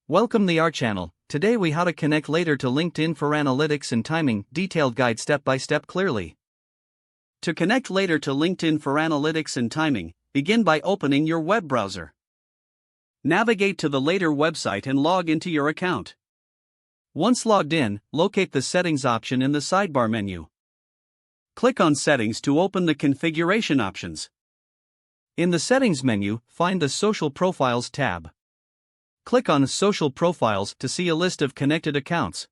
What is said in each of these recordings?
Welcome to our channel. Today we how to connect later to LinkedIn for analytics and timing, detailed guide step by step clearly. To connect later to LinkedIn for analytics and timing, begin by opening your web browser. Navigate to the Later website and log into your account. Once logged in, locate the Settings option in the sidebar menu. Click on Settings to open the configuration options. In the Settings menu, find the Social Profiles tab. Click on Social Profiles to see a list of connected accounts.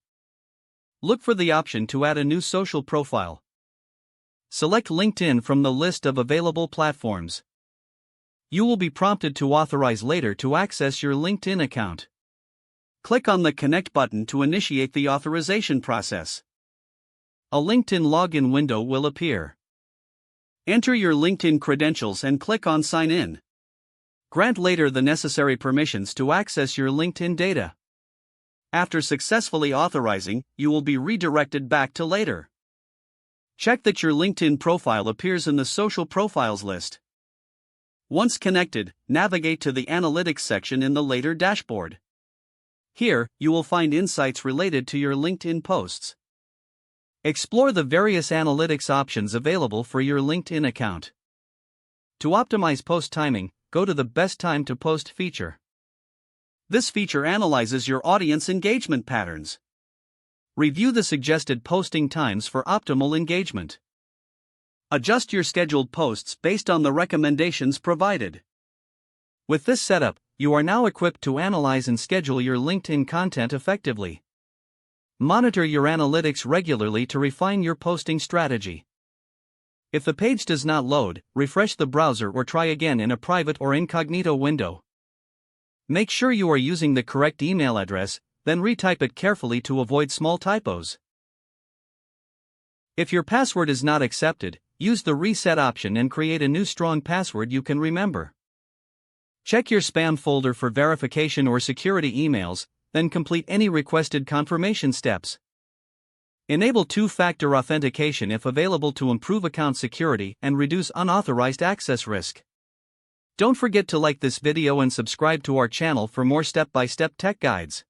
Look for the option to add a new social profile. Select LinkedIn from the list of available platforms. You will be prompted to authorize later to access your LinkedIn account. Click on the Connect button to initiate the authorization process. A LinkedIn login window will appear. Enter your LinkedIn credentials and click on Sign In. Grant later the necessary permissions to access your LinkedIn data. After successfully authorizing, you will be redirected back to later. Check that your LinkedIn profile appears in the Social Profiles list. Once connected, navigate to the Analytics section in the Later dashboard. Here, you will find insights related to your LinkedIn posts. Explore the various analytics options available for your LinkedIn account. To optimize post timing, go to the Best Time to Post feature. This feature analyzes your audience engagement patterns. Review the suggested posting times for optimal engagement. Adjust your scheduled posts based on the recommendations provided. With this setup, you are now equipped to analyze and schedule your LinkedIn content effectively. Monitor your analytics regularly to refine your posting strategy. If the page does not load, refresh the browser or try again in a private or incognito window. Make sure you are using the correct email address, then retype it carefully to avoid small typos. If your password is not accepted, use the reset option and create a new strong password you can remember. Check your spam folder for verification or security emails, then complete any requested confirmation steps. Enable two-factor authentication if available to improve account security and reduce unauthorized access risk. Don't forget to like this video and subscribe to our channel for more step-by-step tech guides.